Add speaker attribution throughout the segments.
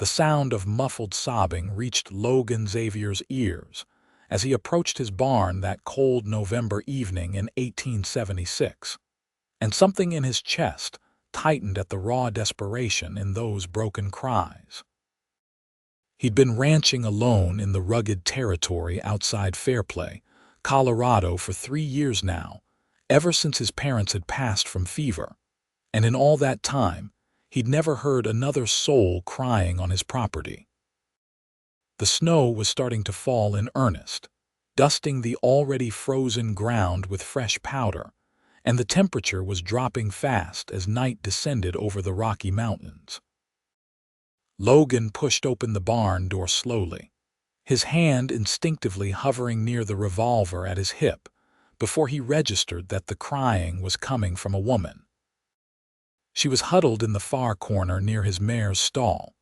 Speaker 1: The sound of muffled sobbing reached Logan Xavier's ears as he approached his barn that cold November evening in 1876, and something in his chest tightened at the raw desperation in those broken cries. He'd been ranching alone in the rugged territory outside Fairplay, Colorado for 3 years now, ever since his parents had passed from fever, and in all that time, he'd never heard another soul crying on his property. The snow was starting to fall in earnest, dusting the already frozen ground with fresh powder, and the temperature was dropping fast as night descended over the Rocky Mountains. Logan pushed open the barn door slowly, his hand instinctively hovering near the revolver at his hip, before he registered that the crying was coming from a woman. She was huddled in the far corner near his mare's stall,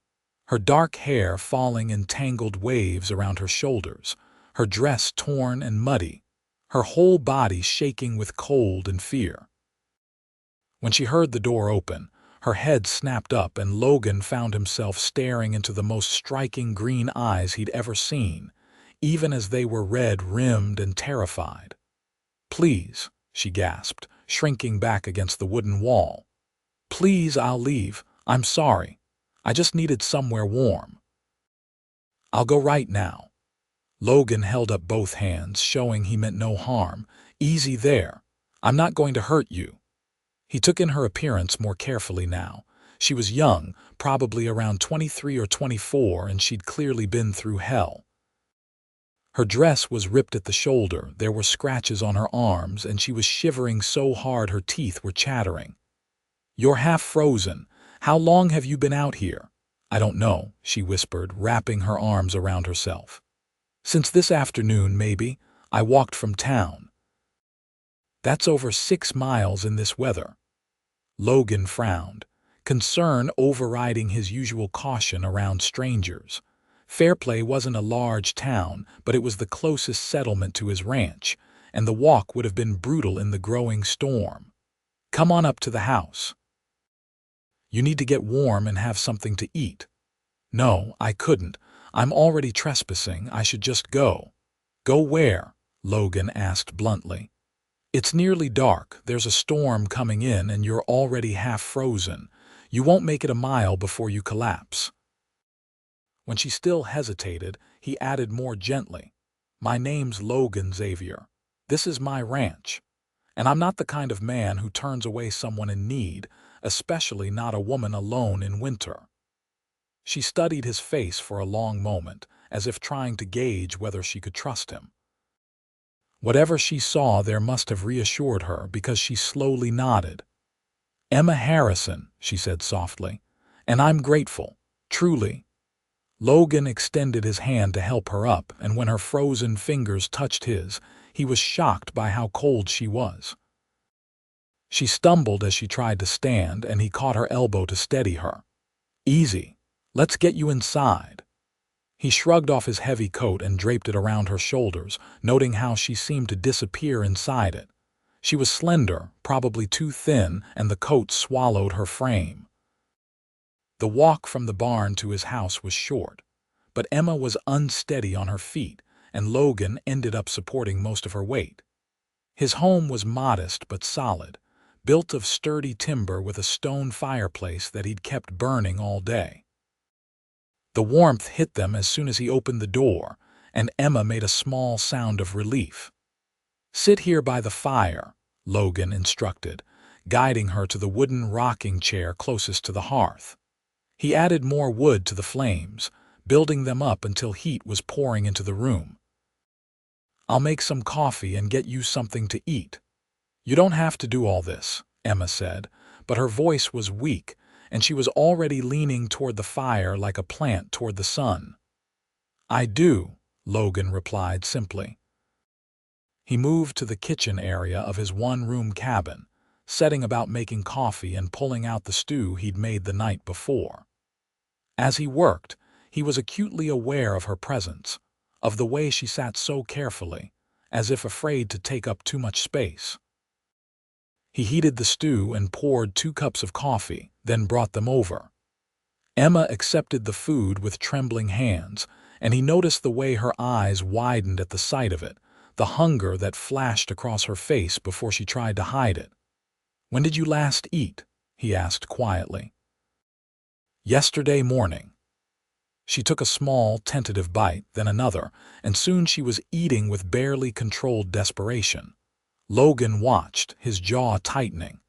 Speaker 1: her dark hair falling in tangled waves around her shoulders, her dress torn and muddy, her whole body shaking with cold and fear. When she heard the door open, her head snapped up and Logan found himself staring into the most striking green eyes he'd ever seen, even as they were red-rimmed and terrified. "Please," she gasped, shrinking back against the wooden wall. "Please, I'll leave. I'm sorry. I just needed somewhere warm." "I'll go right now." Logan held up both hands, showing he meant no harm. "Easy there. I'm not going to hurt you." He took in her appearance more carefully now. She was young, probably around 23 or 24, and she'd clearly been through hell. Her dress was ripped at the shoulder, there were scratches on her arms, and she was shivering so hard her teeth were chattering. "You're half frozen. How long have you been out here?" "I don't know," she whispered, wrapping her arms around herself. "Since this afternoon, maybe. I walked from town." "That's over 6 miles in this weather." Logan frowned, concern overriding his usual caution around strangers. Fairplay wasn't a large town, but it was the closest settlement to his ranch, and the walk would have been brutal in the growing storm. "Come on up to the house." "You need to get warm and have something to eat." "No, I couldn't. I'm already trespassing. I should just go." "Go where?" Logan asked bluntly. "It's nearly dark. There's a storm coming in and you're already half frozen. You won't make it a mile before you collapse." When she still hesitated, he added more gently, "My name's Logan Xavier. This is my ranch. And I'm not the kind of man who turns away someone in need, especially not a woman alone in winter." She studied his face for a long moment, as if trying to gauge whether she could trust him. Whatever she saw there must have reassured her, because she slowly nodded. "Emma Harrison," she said softly, "and I'm grateful, truly." Logan extended his hand to help her up, and when her frozen fingers touched his, he was shocked by how cold she was. She stumbled as she tried to stand, and he caught her elbow to steady her. "Easy. Let's get you inside." He shrugged off his heavy coat and draped it around her shoulders, noting how she seemed to disappear inside it. She was slender, probably too thin, and the coat swallowed her frame. The walk from the barn to his house was short, but Emma was unsteady on her feet, and Logan ended up supporting most of her weight. His home was modest but solid, built of sturdy timber with a stone fireplace that he'd kept burning all day. The warmth hit them as soon as he opened the door, and Emma made a small sound of relief. "Sit here by the fire," Logan instructed, guiding her to the wooden rocking chair closest to the hearth. He added more wood to the flames, building them up until heat was pouring into the room. "I'll make some coffee and get you something to eat." "You don't have to do all this," Emma said, but her voice was weak, and she was already leaning toward the fire like a plant toward the sun. "I do," Logan replied simply. He moved to the kitchen area of his one-room cabin, setting about making coffee and pulling out the stew he'd made the night before. As he worked, he was acutely aware of her presence, of the way she sat so carefully, as if afraid to take up too much space. He heated the stew and poured 2 cups of coffee, then brought them over. Emma accepted the food with trembling hands, and he noticed the way her eyes widened at the sight of it, the hunger that flashed across her face before she tried to hide it. "When did you last eat?" he asked quietly. "Yesterday morning." She took a small, tentative bite, then another, and soon she was eating with barely controlled desperation. Logan watched, his jaw tightening.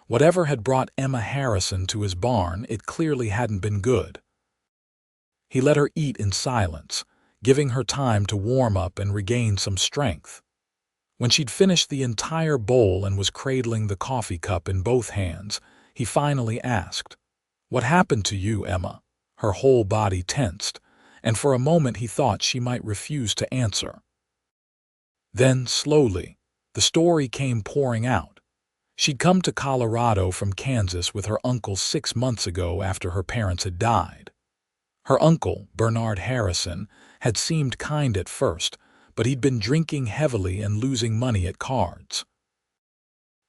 Speaker 1: Whatever had brought Emma Harrison to his barn, it clearly hadn't been good. He let her eat in silence, giving her time to warm up and regain some strength. When she'd finished the entire bowl and was cradling the coffee cup in both hands, he finally asked, "What happened to you, Emma?" Her whole body tensed, and for a moment he thought she might refuse to answer. Then, slowly, the story came pouring out. She'd come to Colorado from Kansas with her uncle 6 months ago after her parents had died. Her uncle, Bernard Harrison, had seemed kind at first, but he'd been drinking heavily and losing money at cards.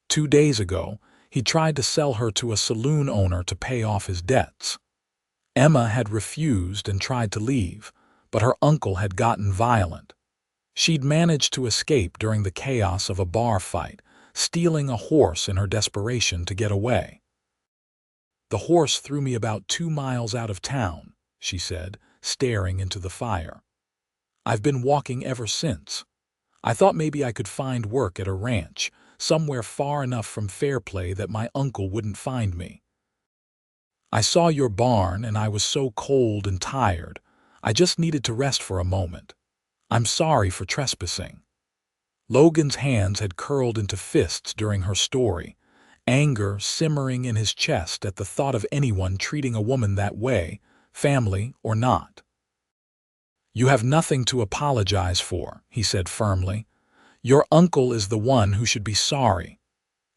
Speaker 1: 2 days ago, he tried to sell her to a saloon owner to pay off his debts. Emma had refused and tried to leave, but her uncle had gotten violent. She'd managed to escape during the chaos of a bar fight, stealing a horse in her desperation to get away. "The horse threw me about 2 miles out of town," she said, staring into the fire. "I've been walking ever since. I thought maybe I could find work at a ranch, somewhere far enough from Fairplay that my uncle wouldn't find me. I saw your barn and I was so cold and tired. I just needed to rest for a moment. I'm sorry for trespassing." Logan's hands had curled into fists during her story, anger simmering in his chest at the thought of anyone treating a woman that way, family or not. "You have nothing to apologize for," he said firmly. "Your uncle is the one who should be sorry."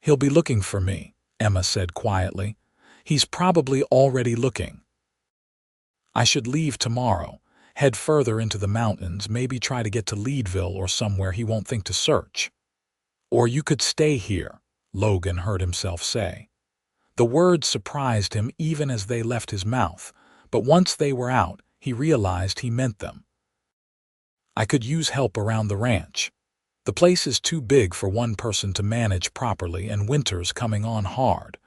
Speaker 1: "He'll be looking for me," Emma said quietly. "He's probably already looking. I should leave tomorrow, head further into the mountains, maybe try to get to Leadville or somewhere he won't think to search." "Or you could stay here," Logan heard himself say. The words surprised him even as they left his mouth, but once they were out, he realized he meant them. "I could use help around the ranch. The place is too big for one person to manage properly, and winter's coming on hard.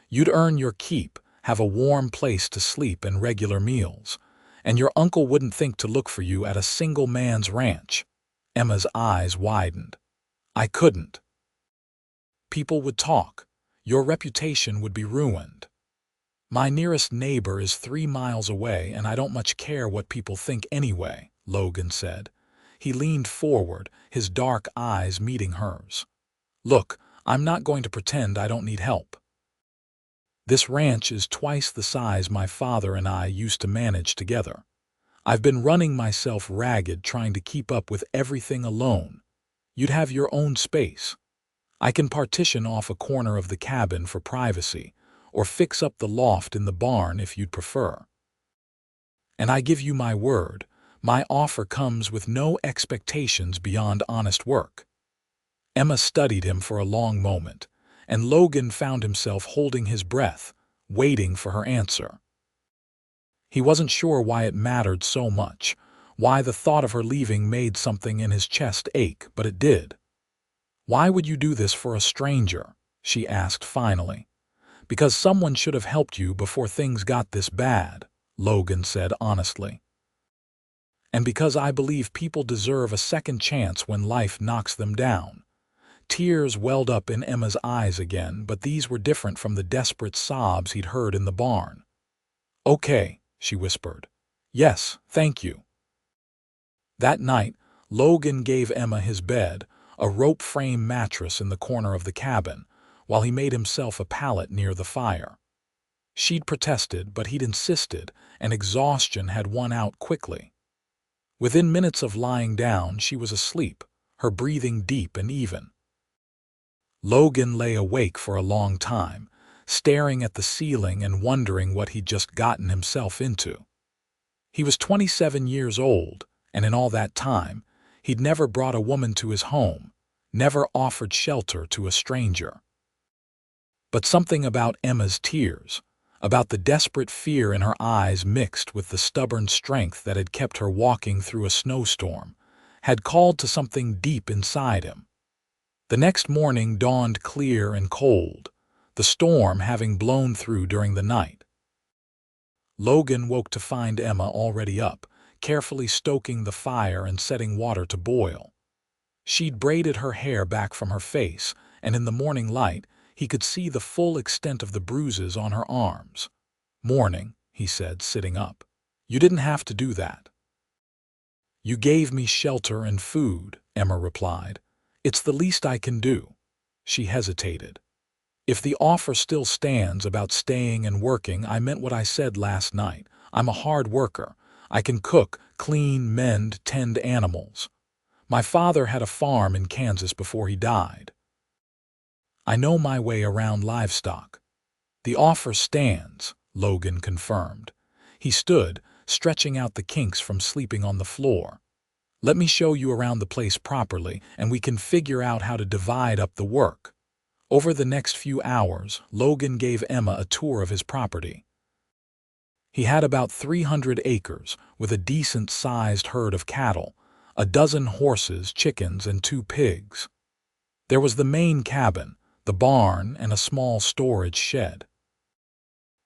Speaker 1: You'd earn your keep, have a warm place to sleep and regular meals, and your uncle wouldn't think to look for you at a single man's ranch." Emma's eyes widened. "I couldn't. People would talk. Your reputation would be ruined. My nearest neighbor is 3 miles away, and I don't much care what people think anyway," Logan said. He leaned forward, his dark eyes meeting hers. "Look, I'm not going to pretend I don't need help. This ranch is twice the size my father and I used to manage together. I've been running myself ragged trying to keep up with everything alone. You'd have your own space. I can partition off a corner of the cabin for privacy, or fix up the loft in the barn if you'd prefer. And I give you my word, my offer comes with no expectations beyond honest work." Emma studied him for a long moment, and Logan found himself holding his breath, waiting for her answer. He wasn't sure why it mattered so much, why the thought of her leaving made something in his chest ache, but it did. "Why would you do this for a stranger?" she asked finally. "Because someone should have helped you before things got this bad," Logan said honestly. "And because I believe people deserve a second chance when life knocks them down." Tears welled up in Emma's eyes again, but these were different from the desperate sobs he'd heard in the barn. "Okay," she whispered. "Yes, thank you." That night, Logan gave Emma his bed, a rope frame mattress in the corner of the cabin, while he made himself a pallet near the fire. She'd protested, but he'd insisted, and exhaustion had won out quickly. Within minutes of lying down, she was asleep, her breathing deep and even. Logan lay awake for a long time, staring at the ceiling and wondering what he'd just gotten himself into. He was 27 years old, and in all that time, he'd never brought a woman to his home, never offered shelter to a stranger. But something about Emma's tears, about the desperate fear in her eyes mixed with the stubborn strength that had kept her walking through a snowstorm, had called to something deep inside him. The next morning dawned clear and cold, the storm having blown through during the night. Logan woke to find Emma already up, carefully stoking the fire and setting water to boil. She'd braided her hair back from her face, and in the morning light, he could see the full extent of the bruises on her arms. "Morning," he said, sitting up. "You didn't have to do that." "You gave me shelter and food," Emma replied. "It's the least I can do." She hesitated. "If the offer still stands about staying and working, I meant what I said last night. I'm a hard worker. I can cook, clean, mend, tend animals. My father had a farm in Kansas before he died. I know my way around livestock." "The offer stands," Logan confirmed. He stood, stretching out the kinks from sleeping on the floor. "Let me show you around the place properly, and we can figure out how to divide up the work." Over the next few hours, Logan gave Emma a tour of his property. He had about 300 acres, with a decent-sized herd of cattle, a dozen horses, chickens, and 2 pigs. There was the main cabin, the barn, and a small storage shed.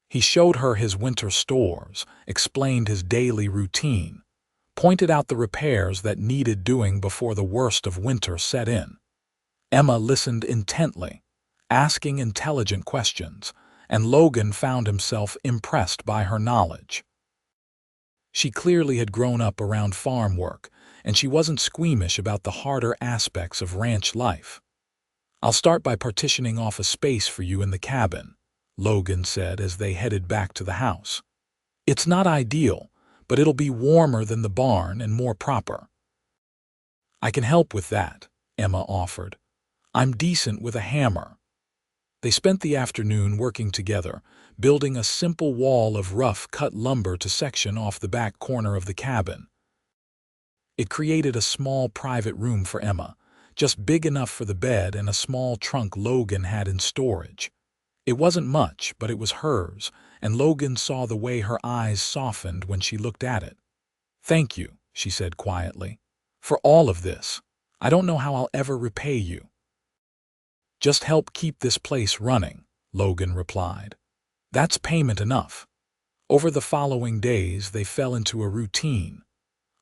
Speaker 1: He showed her his winter stores, explained his daily routine, pointed out the repairs that needed doing before the worst of winter set in. Emma listened intently, asking intelligent questions, and Logan found himself impressed by her knowledge. She clearly had grown up around farm work, and she wasn't squeamish about the harder aspects of ranch life. "I'll start by partitioning off a space for you in the cabin," Logan said as they headed back to the house. "It's not ideal, but it'll be warmer than the barn and more proper." "I can help with that," Emma offered. "I'm decent with a hammer." They spent the afternoon working together, building a simple wall of rough-cut lumber to section off the back corner of the cabin. It created a small private room for Emma, just big enough for the bed and a small trunk Logan had in storage. It wasn't much, but it was hers, and Logan saw the way her eyes softened when she looked at it. "Thank you," she said quietly, "for all of this. I don't know how I'll ever repay you." "Just help keep this place running," Logan replied. "That's payment enough." Over the following days, they fell into a routine.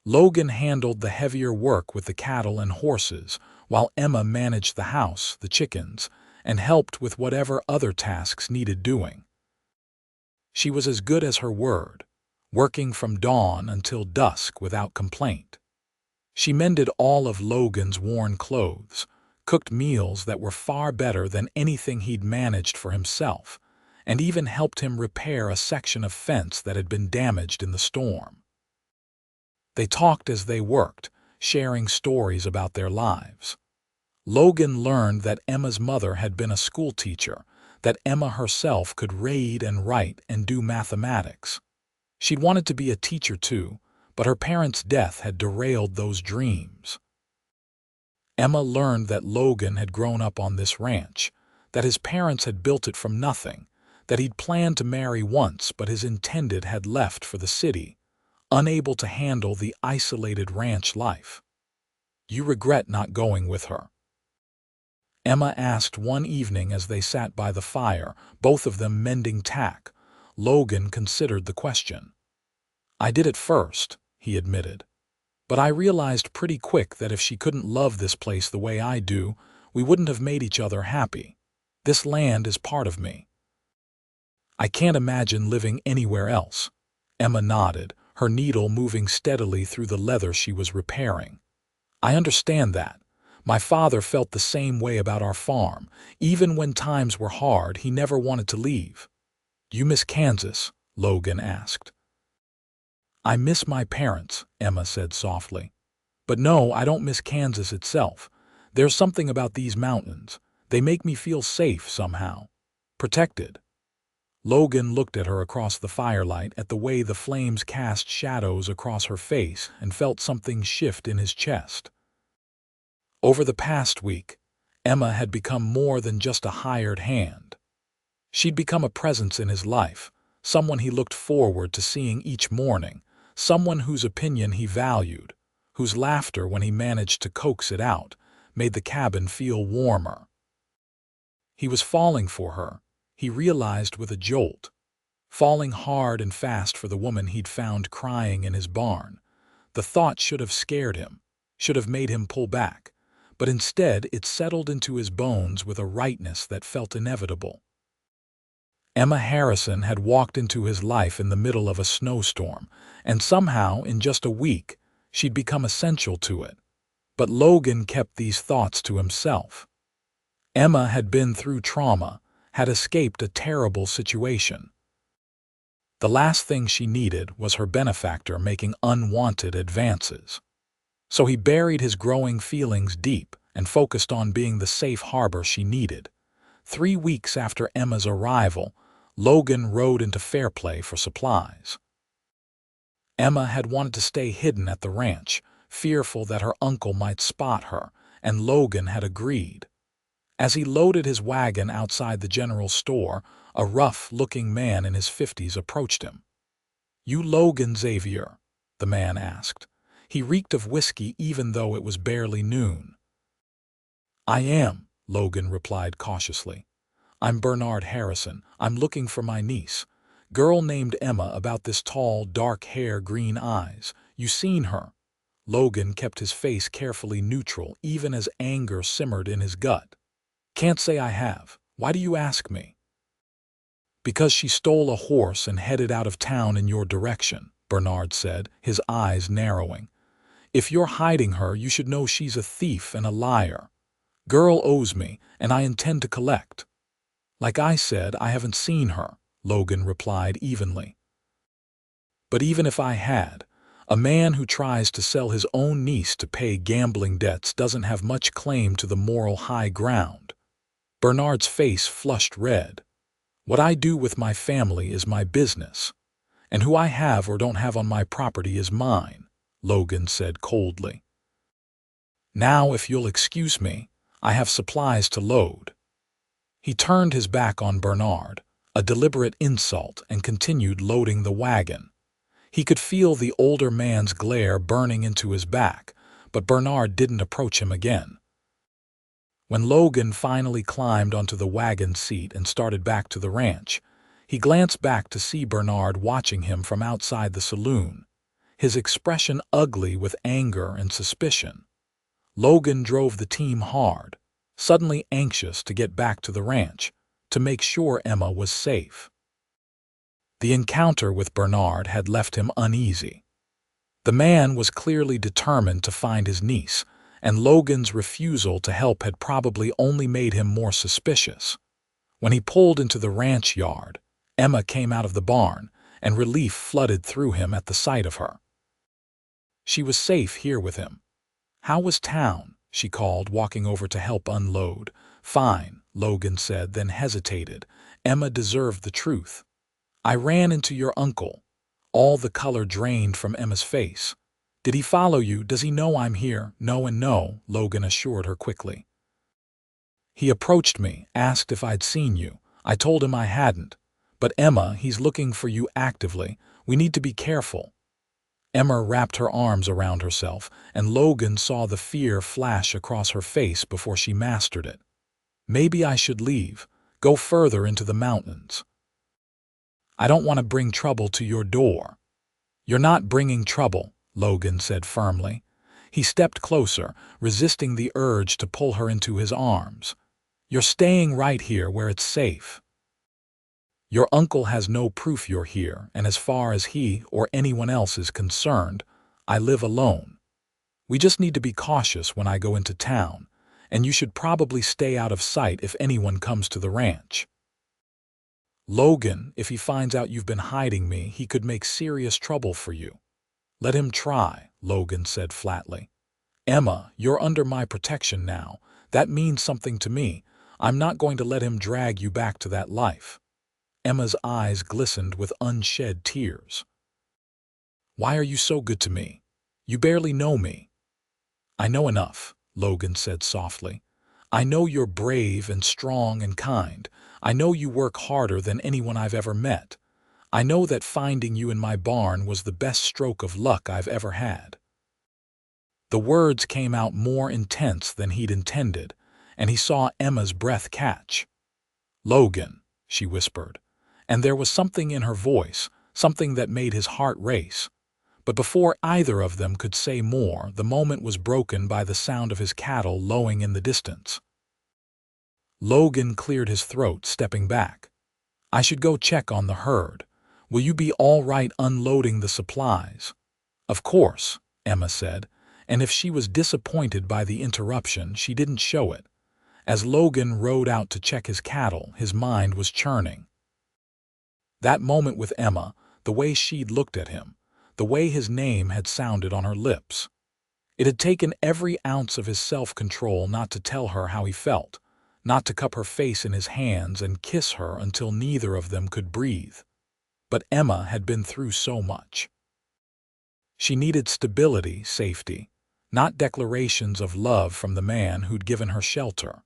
Speaker 1: Logan handled the heavier work with the cattle and horses, while Emma managed the house, the chickens, and helped with whatever other tasks needed doing. She was as good as her word, working from dawn until dusk without complaint. She mended all of Logan's worn clothes, cooked meals that were far better than anything he'd managed for himself, and even helped him repair a section of fence that had been damaged in the storm. They talked as they worked, sharing stories about their lives. Logan learned that Emma's mother had been a schoolteacher, that Emma herself could read and write and do mathematics. She'd wanted to be a teacher too, but her parents' death had derailed those dreams. Emma learned that Logan had grown up on this ranch, that his parents had built it from nothing, that he'd planned to marry once but his intended had left for the city, unable to handle the isolated ranch life. "You regret not going with her?" Emma asked one evening as they sat by the fire, both of them mending tack. Logan considered the question. "I did at first," he admitted. "But I realized pretty quick that if she couldn't love this place the way I do, we wouldn't have made each other happy. This land is part of me. I can't imagine living anywhere else." Emma nodded, her needle moving steadily through the leather she was repairing. "I understand that. My father felt the same way about our farm. Even when times were hard, he never wanted to leave." "You miss Kansas?" Logan asked. "I miss my parents," Emma said softly. "But no, I don't miss Kansas itself. There's something about these mountains. They make me feel safe somehow. Protected." Logan looked at her across the firelight, at the way the flames cast shadows across her face, and felt something shift in his chest. Over the past week, Emma had become more than just a hired hand. She'd become a presence in his life, someone he looked forward to seeing each morning, someone whose opinion he valued, whose laughter when he managed to coax it out made the cabin feel warmer. He was falling for her, he realized with a jolt, falling hard and fast for the woman he'd found crying in his barn. The thought should have scared him, should have made him pull back, but instead it settled into his bones with a rightness that felt inevitable. Emma Harrison had walked into his life in the middle of a snowstorm, and somehow, in just a week, she'd become essential to it. But Logan kept these thoughts to himself. Emma had been through trauma, had escaped a terrible situation. The last thing she needed was her benefactor making unwanted advances. So he buried his growing feelings deep and focused on being the safe harbor she needed. 3 weeks after Emma's arrival, Logan rode into Fairplay for supplies. Emma had wanted to stay hidden at the ranch, fearful that her uncle might spot her, and Logan had agreed. As he loaded his wagon outside the general store, a rough-looking man in his 50s approached him. "You Logan Xavier?" the man asked. He reeked of whiskey even though it was barely noon. "I am," Logan replied cautiously. "I'm Bernard Harrison. I'm looking for my niece. Girl named Emma, about this tall, dark hair, green eyes. You seen her?" Logan kept his face carefully neutral even as anger simmered in his gut. "Can't say I have. Why do you ask me?" "Because she stole a horse and headed out of town in your direction," Bernard said, his eyes narrowing. "If you're hiding her, you should know she's a thief and a liar. Girl owes me, and I intend to collect." "Like I said, I haven't seen her," Logan replied evenly. "But even if I had, a man who tries to sell his own niece to pay gambling debts doesn't have much claim to the moral high ground." Bernard's face flushed red. "What I do with my family is my business, and who I have or don't have on my property is mine," Logan said coldly. "Now, if you'll excuse me, I have supplies to load." He turned his back on Bernard, a deliberate insult, and continued loading the wagon. He could feel the older man's glare burning into his back, but Bernard didn't approach him again. When Logan finally climbed onto the wagon seat and started back to the ranch, he glanced back to see Bernard watching him from outside the saloon, his expression ugly with anger and suspicion. Logan drove the team hard, suddenly anxious to get back to the ranch, to make sure Emma was safe. The encounter with Bernard had left him uneasy. The man was clearly determined to find his niece, and Logan's refusal to help had probably only made him more suspicious. When he pulled into the ranch yard, Emma came out of the barn, and relief flooded through him at the sight of her. She was safe here with him. "How was town?" she called, walking over to help unload. "Fine," Logan said, then hesitated. Emma deserved the truth. "I ran into your uncle." All the color drained from Emma's face. "Did he follow you? Does he know I'm here?" "No and no," Logan assured her quickly. "He approached me, asked if I'd seen you. I told him I hadn't. But Emma, he's looking for you actively. We need to be careful." Emma wrapped her arms around herself, and Logan saw the fear flash across her face before she mastered it. "Maybe I should leave, go further into the mountains. I don't want to bring trouble to your door." "You're not bringing trouble," Logan said firmly. He stepped closer, resisting the urge to pull her into his arms. "You're staying right here where it's safe. Your uncle has no proof you're here, and as far as he or anyone else is concerned, I live alone. We just need to be cautious when I go into town, and you should probably stay out of sight if anyone comes to the ranch." "Logan, if he finds out you've been hiding me, he could make serious trouble for you." "Let him try," Logan said flatly. "Emma, you're under my protection now. That means something to me. I'm not going to let him drag you back to that life." Emma's eyes glistened with unshed tears. "Why are you so good to me? You barely know me." "I know enough," Logan said softly. "I know you're brave and strong and kind. I know you work harder than anyone I've ever met. I know that finding you in my barn was the best stroke of luck I've ever had." The words came out more intense than he'd intended, and he saw Emma's breath catch. "Logan," she whispered, and there was something in her voice, something that made his heart race. But before either of them could say more, the moment was broken by the sound of his cattle lowing in the distance. Logan cleared his throat, stepping back. "I should go check on the herd. Will you be all right unloading the supplies?" "Of course," Emma said, and if she was disappointed by the interruption, she didn't show it. As Logan rode out to check his cattle, his mind was churning. That moment with Emma, the way she'd looked at him, the way his name had sounded on her lips. It had taken every ounce of his self-control not to tell her how he felt, not to cup her face in his hands and kiss her until neither of them could breathe. But Emma had been through so much. She needed stability, safety, not declarations of love from the man who'd given her shelter.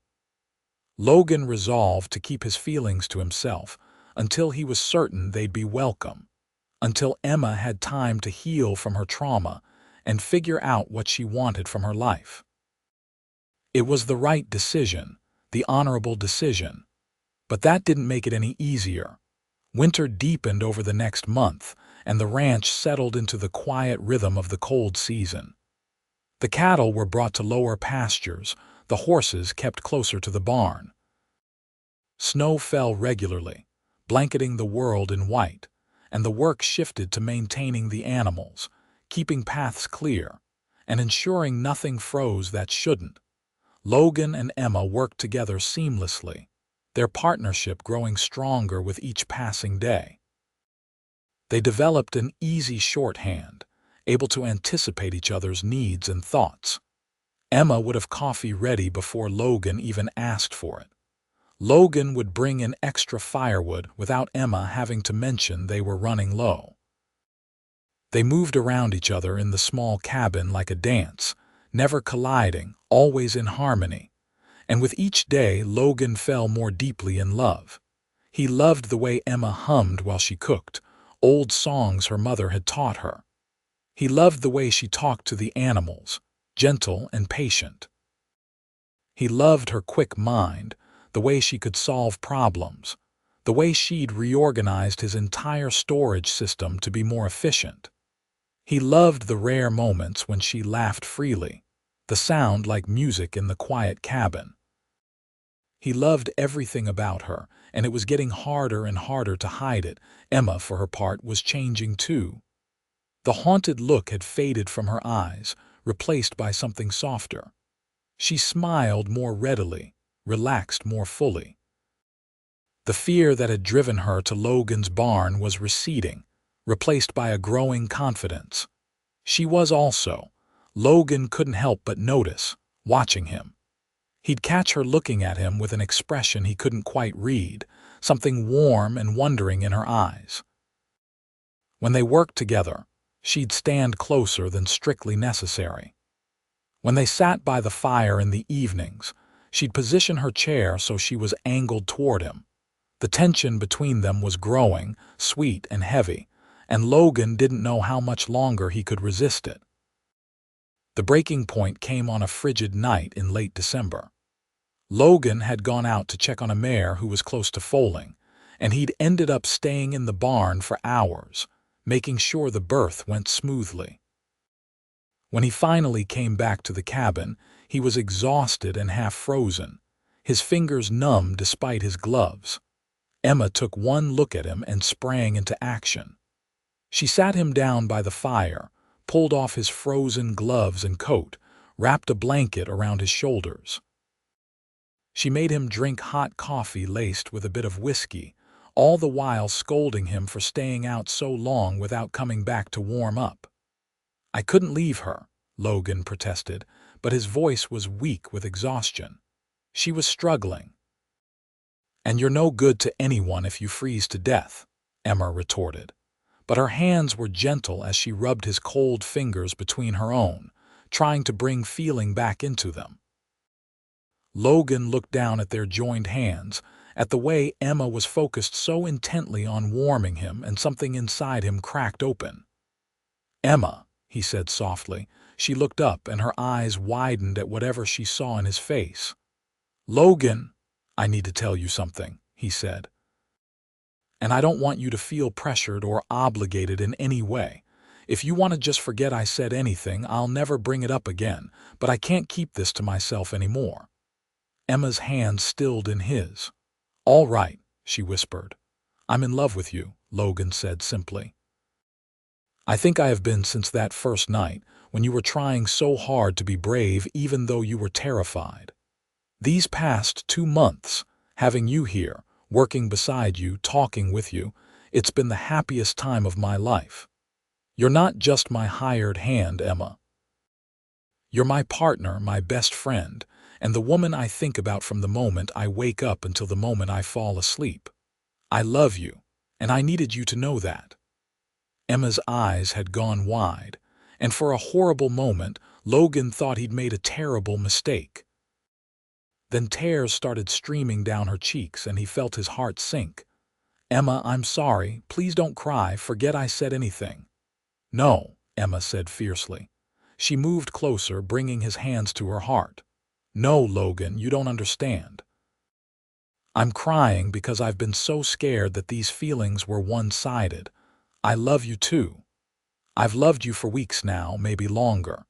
Speaker 1: Logan resolved to keep his feelings to himself until he was certain they'd be welcome, until Emma had time to heal from her trauma and figure out what she wanted from her life. It was the right decision, the honorable decision, but that didn't make it any easier. Winter deepened over the next month, and the ranch settled into the quiet rhythm of the cold season. The cattle were brought to lower pastures, the horses kept closer to the barn. Snow fell regularly, blanketing the world in white, and the work shifted to maintaining the animals, keeping paths clear, and ensuring nothing froze that shouldn't. Logan and Emma worked together seamlessly, their partnership growing stronger with each passing day. They developed an easy shorthand, able to anticipate each other's needs and thoughts. Emma would have coffee ready before Logan even asked for it. Logan would bring in extra firewood without Emma having to mention they were running low. They moved around each other in the small cabin like a dance, never colliding, always in harmony. And with each day, Logan fell more deeply in love. He loved the way Emma hummed while she cooked, old songs her mother had taught her. He loved the way she talked to the animals, gentle and patient. He loved her quick mind, the way she could solve problems, the way she'd reorganized his entire storage system to be more efficient. He loved the rare moments when she laughed freely, the sound like music in the quiet cabin. He loved everything about her, and it was getting harder and harder to hide it. Emma, for her part, was changing too. The haunted look had faded from her eyes, replaced by something softer. She smiled more readily, relaxed more fully. The fear that had driven her to Logan's barn was receding, replaced by a growing confidence. She was also. Logan couldn't help but notice, watching him. He'd catch her looking at him with an expression he couldn't quite read, something warm and wondering in her eyes. When they worked together, she'd stand closer than strictly necessary. When they sat by the fire in the evenings, she'd position her chair so she was angled toward him. The tension between them was growing, sweet and heavy, and Logan didn't know how much longer he could resist it. The breaking point came on a frigid night in late December. Logan had gone out to check on a mare who was close to foaling, and he'd ended up staying in the barn for hours, making sure the birth went smoothly. When he finally came back to the cabin, he was exhausted and half frozen, his fingers numb despite his gloves. Emma took one look at him and sprang into action. She sat him down by the fire, pulled off his frozen gloves and coat, wrapped a blanket around his shoulders. She made him drink hot coffee laced with a bit of whiskey, all the while scolding him for staying out so long without coming back to warm up. "I couldn't leave her," Logan protested, but his voice was weak with exhaustion. She was struggling. "And you're no good to anyone if you freeze to death," Emma retorted. But her hands were gentle as she rubbed his cold fingers between her own, trying to bring feeling back into them. Logan looked down at their joined hands, at the way Emma was focused so intently on warming him, and something inside him cracked open. "Emma," he said softly. She looked up, and her eyes widened at whatever she saw in his face. "Logan, I need to tell you something," he said. "And I don't want you to feel pressured or obligated in any way. If you want to just forget I said anything, I'll never bring it up again, but I can't keep this to myself anymore." Emma's hand stilled in his. "All right," she whispered. "I'm in love with you," Logan said simply. "I think I have been since that first night, when you were trying so hard to be brave even though you were terrified. These past 2 months, having you here, working beside you, talking with you, it's been the happiest time of my life. You're not just my hired hand, Emma. You're my partner, my best friend, and the woman I think about from the moment I wake up until the moment I fall asleep. I love you, and I needed you to know that." Emma's eyes had gone wide, and for a horrible moment, Logan thought he'd made a terrible mistake. Then tears started streaming down her cheeks, and he felt his heart sink. "Emma, I'm sorry. Please don't cry. Forget I said anything." "No," Emma said fiercely. She moved closer, bringing his hands to her heart. "No, Logan, you don't understand. I'm crying because I've been so scared that these feelings were one-sided. I love you too. I've loved you for weeks now, maybe longer.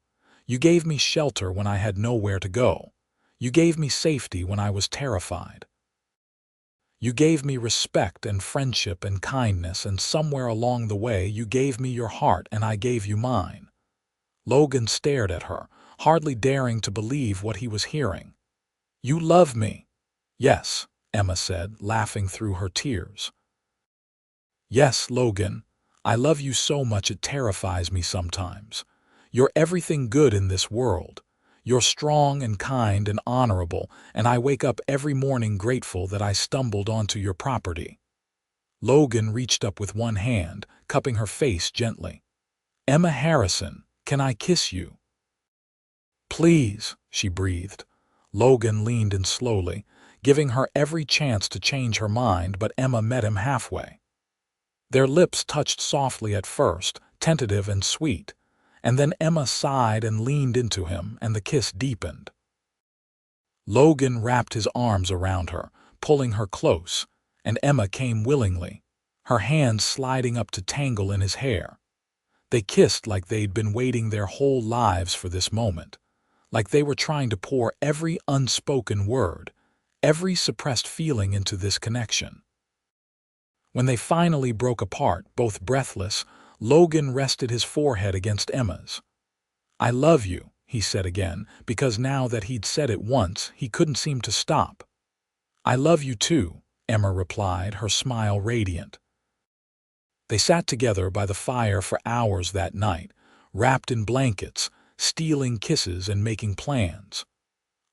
Speaker 1: You gave me shelter when I had nowhere to go. You gave me safety when I was terrified. You gave me respect and friendship and kindness, and somewhere along the way you gave me your heart and I gave you mine." Logan stared at her, hardly daring to believe what he was hearing. "You love me." "Yes," Emma said, laughing through her tears. "Yes, Logan, I love you so much it terrifies me sometimes. You're everything good in this world. You're strong and kind and honorable, and I wake up every morning grateful that I stumbled onto your property." Logan reached up with one hand, cupping her face gently. "Emma Harrison, can I kiss you?" "Please," she breathed. Logan leaned in slowly, giving her every chance to change her mind, but Emma met him halfway. Their lips touched softly at first, tentative and sweet, and then Emma sighed and leaned into him, and the kiss deepened. Logan wrapped his arms around her, pulling her close, and Emma came willingly, her hands sliding up to tangle in his hair. They kissed like they'd been waiting their whole lives for this moment, like they were trying to pour every unspoken word, every suppressed feeling into this connection. When they finally broke apart, both breathless, Logan rested his forehead against Emma's. "I love you," he said again, because now that he'd said it once, he couldn't seem to stop. "I love you too," Emma replied, her smile radiant. They sat together by the fire for hours that night, wrapped in blankets, stealing kisses and making plans.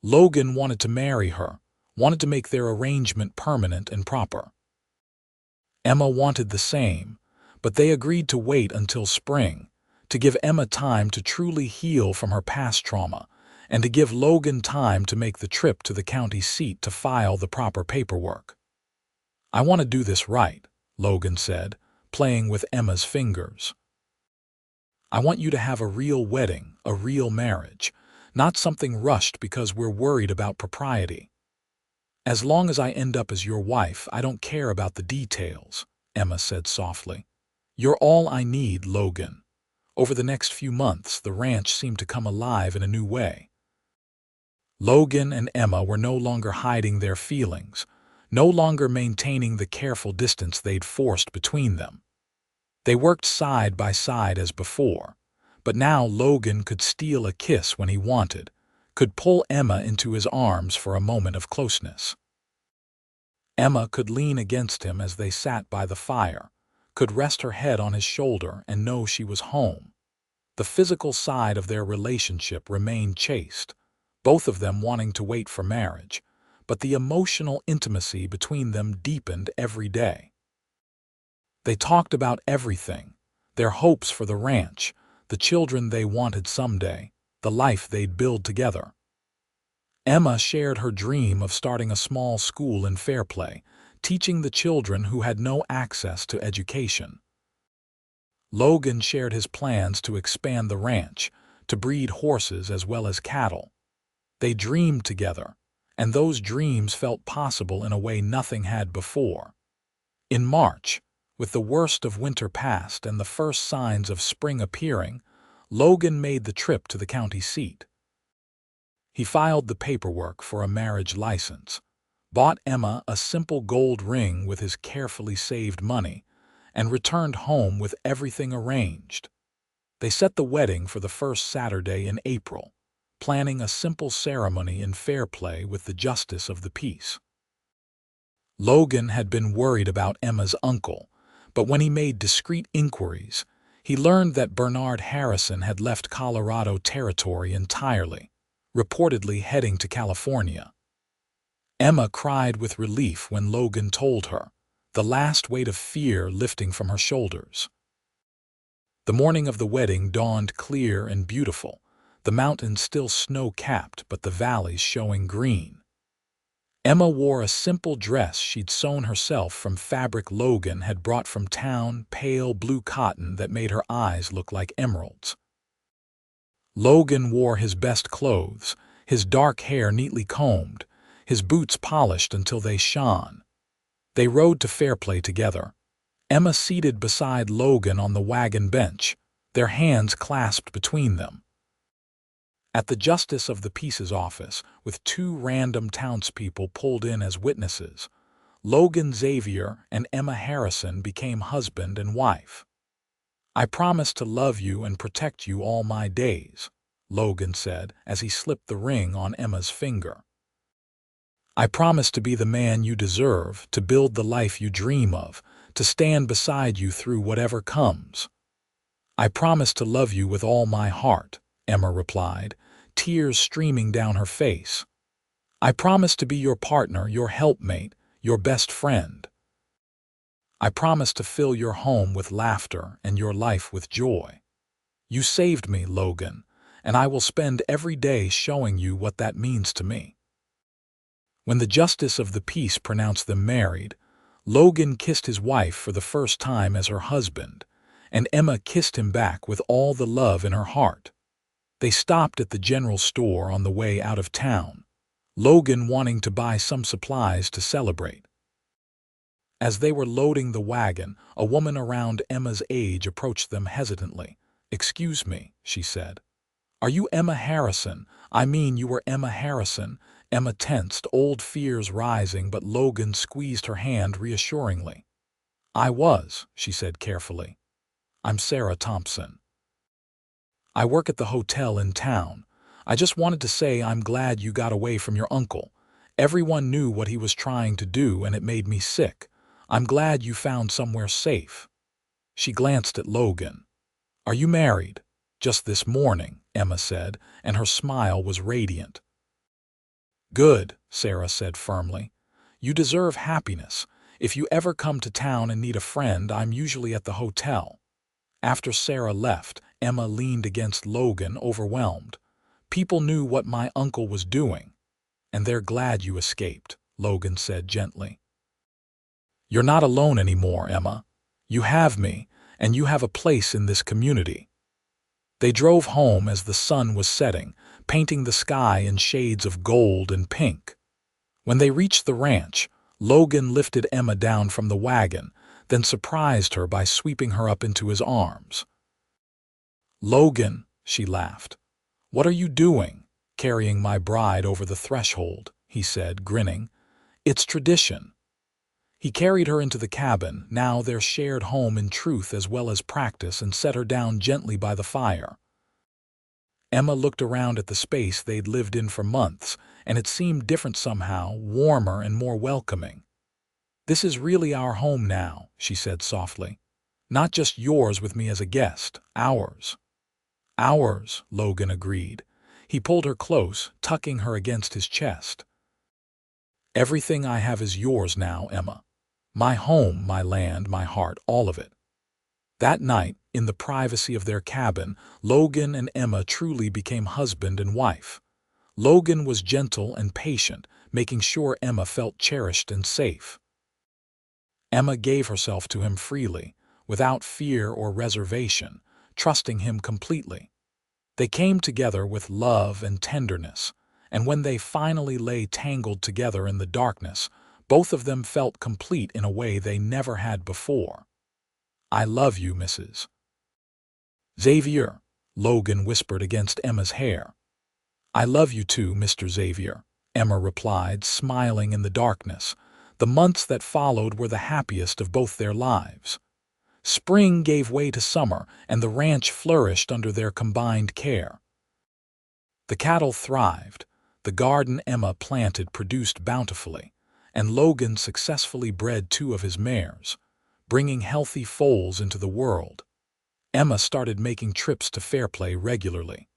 Speaker 1: Logan wanted to marry her, wanted to make their arrangement permanent and proper. Emma wanted the same, but they agreed to wait until spring, to give Emma time to truly heal from her past trauma, and to give Logan time to make the trip to the county seat to file the proper paperwork. "I want to do this right," Logan said, playing with Emma's fingers. "I want you to have a real wedding, a real marriage, not something rushed because we're worried about propriety. As long as I end up as your wife, I don't care about the details," Emma said softly. "You're all I need, Logan." Over the next few months, the ranch seemed to come alive in a new way. Logan and Emma were no longer hiding their feelings, no longer maintaining the careful distance they'd forced between them. They worked side by side as before, but now Logan could steal a kiss when he wanted, could pull Emma into his arms for a moment of closeness. Emma could lean against him as they sat by the fire, could rest her head on his shoulder and know she was home. The physical side of their relationship remained chaste, both of them wanting to wait for marriage, but the emotional intimacy between them deepened every day. They talked about everything, their hopes for the ranch, the children they wanted someday, the life they'd build together. Emma shared her dream of starting a small school in Fairplay, teaching the children who had no access to education. Logan shared his plans to expand the ranch, to breed horses as well as cattle. They dreamed together, and those dreams felt possible in a way nothing had before. In March, with the worst of winter past and the first signs of spring appearing, Logan made the trip to the county seat. He filed the paperwork for a marriage license, bought Emma a simple gold ring with his carefully saved money, and returned home with everything arranged. They set the wedding for the first Saturday in April, planning a simple ceremony in Fairplay with the justice of the peace. Logan had been worried about Emma's uncle, but when he made discreet inquiries, he learned that Bernard Harrison had left Colorado Territory entirely, reportedly heading to California. Emma cried with relief when Logan told her, the last weight of fear lifting from her shoulders. The morning of the wedding dawned clear and beautiful, the mountains still snow-capped but the valleys showing green. Emma wore a simple dress she'd sewn herself from fabric Logan had brought from town, pale blue cotton that made her eyes look like emeralds. Logan wore his best clothes, his dark hair neatly combed, his boots polished until they shone. They rode to Fairplay together, Emma seated beside Logan on the wagon bench, their hands clasped between them. At the Justice of the Peace's office, with two random townspeople pulled in as witnesses, Logan Xavier and Emma Harrison became husband and wife. "I promise to love you and protect you all my days," Logan said as he slipped the ring on Emma's finger. "I promise to be the man you deserve, to build the life you dream of, to stand beside you through whatever comes." "I promise to love you with all my heart," Emma replied, tears streaming down her face. "I promise to be your partner, your helpmate, your best friend. I promise to fill your home with laughter and your life with joy. You saved me, Logan, and I will spend every day showing you what that means to me." When the Justice of the Peace pronounced them married, Logan kissed his wife for the first time as her husband, and Emma kissed him back with all the love in her heart. They stopped at the general store on the way out of town, Logan wanting to buy some supplies to celebrate. As they were loading the wagon, a woman around Emma's age approached them hesitantly. "Excuse me," she said. "Are you Emma Harrison? I mean, you were Emma Harrison." Emma tensed, old fears rising, but Logan squeezed her hand reassuringly. "I was," she said carefully. "I'm Sarah Thompson. I work at the hotel in town. I just wanted to say I'm glad you got away from your uncle. Everyone knew what he was trying to do, and it made me sick. I'm glad you found somewhere safe." She glanced at Logan. "Are you married?" "Just this morning," Emma said, and her smile was radiant. "Good," Sarah said firmly. "You deserve happiness. If you ever come to town and need a friend, I'm usually at the hotel." After Sarah left, Emma leaned against Logan, overwhelmed. "People knew what my uncle was doing, and they're glad you escaped," Logan said gently. "You're not alone anymore, Emma. You have me, and you have a place in this community." They drove home as the sun was setting, painting the sky in shades of gold and pink. When they reached the ranch, Logan lifted Emma down from the wagon, then surprised her by sweeping her up into his arms. "Logan," she laughed. "What are you doing, carrying my bride over the threshold?" he said, grinning. "It's tradition." He carried her into the cabin, now their shared home in truth as well as practice, and set her down gently by the fire. Emma looked around at the space they'd lived in for months, and it seemed different somehow, warmer and more welcoming. "This is really our home now," she said softly. "Not just yours with me as a guest, ours." "Ours," Logan agreed. He pulled her close, tucking her against his chest. "Everything I have is yours now, Emma. My home, my land, my heart, all of it." That night, in the privacy of their cabin, Logan and Emma truly became husband and wife. Logan was gentle and patient, making sure Emma felt cherished and safe. Emma gave herself to him freely, without fear or reservation, trusting him completely. They came together with love and tenderness, and when they finally lay tangled together in the darkness, both of them felt complete in a way they never had before. "I love you, Mrs. Xavier," Logan whispered against Emma's hair. "I love you too, Mr. Xavier," Emma replied, smiling in the darkness. The months that followed were the happiest of both their lives. Spring gave way to summer, and the ranch flourished under their combined care. The cattle thrived, the garden Emma planted produced bountifully, and Logan successfully bred 2 of his mares, bringing healthy foals into the world. Emma started making trips to Fairplay regularly,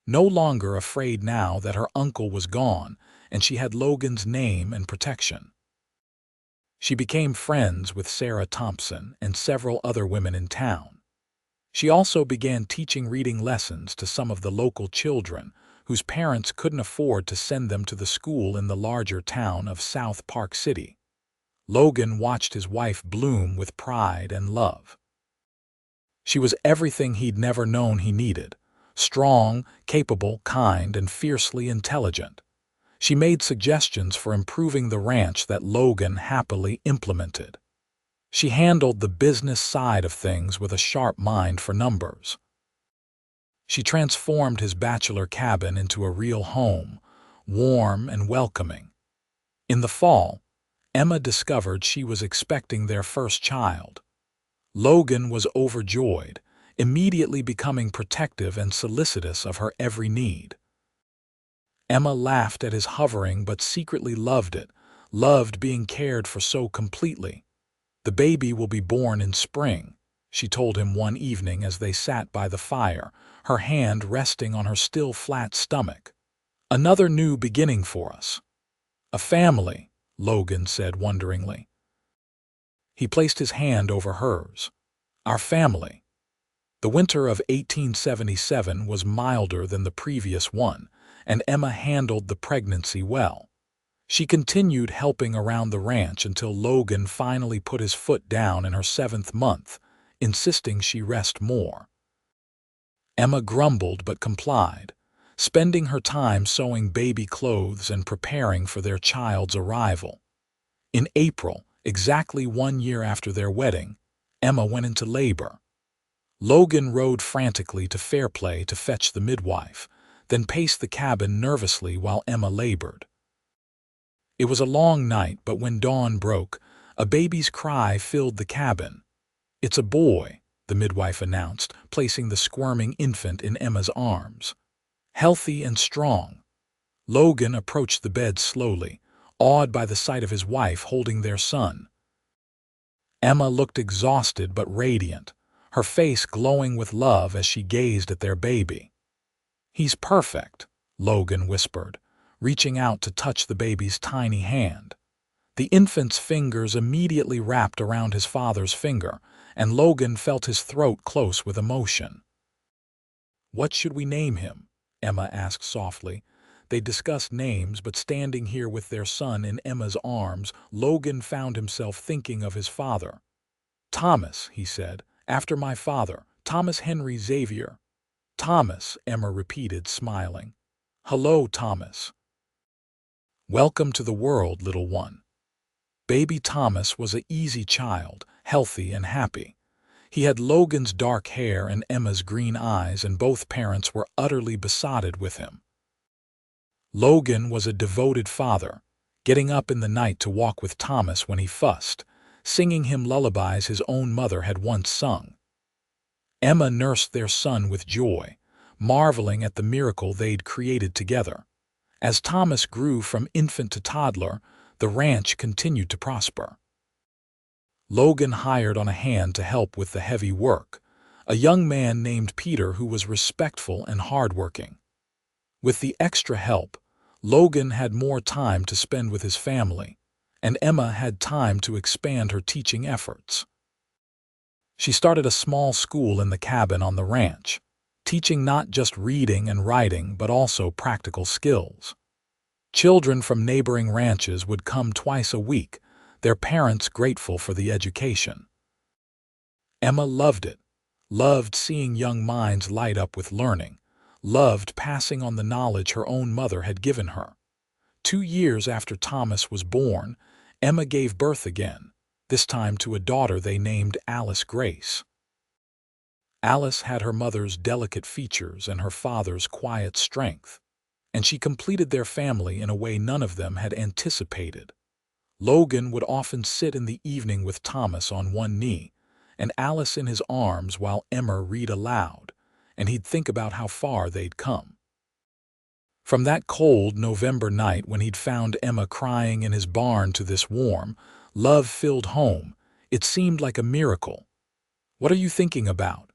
Speaker 1: no longer afraid now that her uncle was gone and she had Logan's name and protection. She became friends with Sarah Thompson and several other women in town. She also began teaching reading lessons to some of the local children whose parents couldn't afford to send them to the school in the larger town of South Park City. Logan watched his wife bloom with pride and love. She was everything he'd never known he needed: strong, capable, kind, and fiercely intelligent. She made suggestions for improving the ranch that Logan happily implemented. She handled the business side of things with a sharp mind for numbers. She transformed his bachelor cabin into a real home, warm and welcoming. In the fall, Emma discovered she was expecting their first child. Logan was overjoyed, immediately becoming protective and solicitous of her every need. Emma laughed at his hovering but secretly loved it, loved being cared for so completely. "The baby will be born in spring," she told him one evening as they sat by the fire, her hand resting on her still flat stomach. "Another new beginning for us." "A family," Logan said wonderingly. He placed his hand over hers. "Our family." The winter of 1877 was milder than the previous one, and Emma handled the pregnancy well. She continued helping around the ranch until Logan finally put his foot down in her 7th month, insisting she rest more. Emma grumbled but complied, spending her time sewing baby clothes and preparing for their child's arrival. In April, exactly 1 year after their wedding, Emma went into labor. Logan rode frantically to Fairplay to fetch the midwife, then paced the cabin nervously while Emma labored. It was a long night, but when dawn broke, a baby's cry filled the cabin. "It's a boy," the midwife announced, placing the squirming infant in Emma's arms. Healthy and strong. Logan approached the bed slowly, awed by the sight of his wife holding their son. Emma looked exhausted but radiant, her face glowing with love as she gazed at their baby. "He's perfect," Logan whispered, reaching out to touch the baby's tiny hand. The infant's fingers immediately wrapped around his father's finger, and Logan felt his throat close with emotion. "What should we name him?" Emma asked softly. They discussed names, but standing here with their son in Emma's arms, Logan found himself thinking of his father. "Thomas," he said, "after my father, Thomas Henry Xavier." "Thomas," Emma repeated, smiling. "Hello, Thomas." "Welcome to the world, little one." Baby Thomas was an easy child, healthy and happy. He had Logan's dark hair and Emma's green eyes, and both parents were utterly besotted with him. Logan was a devoted father, getting up in the night to walk with Thomas when he fussed, singing him lullabies his own mother had once sung. Emma nursed their son with joy, marveling at the miracle they'd created together. As Thomas grew from infant to toddler, the ranch continued to prosper. Logan hired on a hand to help with the heavy work, a young man named Peter who was respectful and hardworking. With the extra help, Logan had more time to spend with his family, and Emma had time to expand her teaching efforts. She started a small school in the cabin on the ranch, teaching not just reading and writing but also practical skills. Children from neighboring ranches would come twice a week, their parents grateful for the education. Emma loved it, loved seeing young minds light up with learning, loved passing on the knowledge her own mother had given her. 2 years after Thomas was born, Emma gave birth again, this time to a daughter they named Alice Grace. Alice had her mother's delicate features and her father's quiet strength, and she completed their family in a way none of them had anticipated. Logan would often sit in the evening with Thomas on one knee, and Alice in his arms while Emma read aloud, and he'd think about how far they'd come. From that cold November night when he'd found Emma crying in his barn to this warm, love-filled home, it seemed like a miracle. "What are you thinking about?"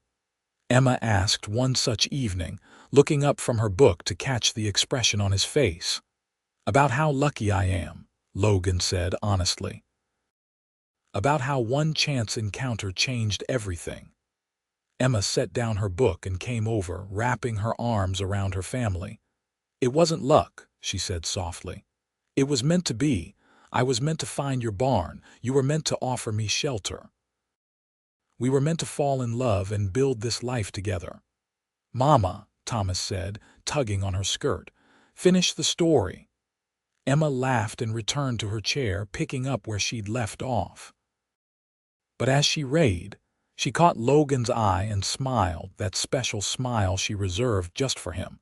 Speaker 1: Emma asked one such evening, looking up from her book to catch the expression on his face. "About how lucky I am," Logan said honestly. "About how one chance encounter changed everything." Emma set down her book and came over, wrapping her arms around her family. "It wasn't luck," she said softly. "It was meant to be. I was meant to find your barn. You were meant to offer me shelter. We were meant to fall in love and build this life together." "Mama," Thomas said, tugging on her skirt, "finish the story." Emma laughed and returned to her chair, picking up where she'd left off. But as she read, she caught Logan's eye and smiled, that special smile she reserved just for him,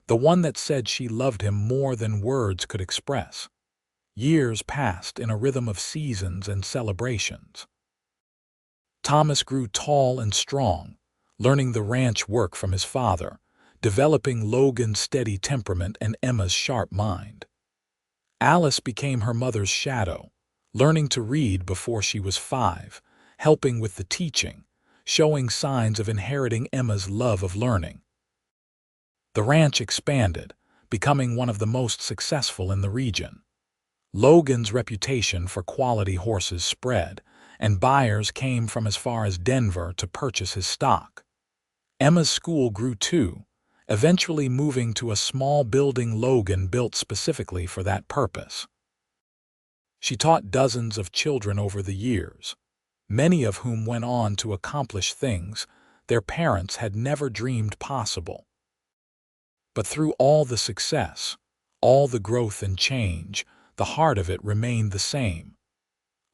Speaker 1: the one that said she loved him more than words could express. Years passed in a rhythm of seasons and celebrations. Thomas grew tall and strong, learning the ranch work from his father, developing Logan's steady temperament and Emma's sharp mind. Alice became her mother's shadow, learning to read before she was 5, helping with the teaching, showing signs of inheriting Emma's love of learning. The ranch expanded, becoming one of the most successful in the region. Logan's reputation for quality horses spread, and buyers came from as far as Denver to purchase his stock. Emma's school grew too, eventually moving to a small building Logan built specifically for that purpose. She taught dozens of children over the years, many of whom went on to accomplish things their parents had never dreamed possible. But through all the success, all the growth and change, the heart of it remained the same.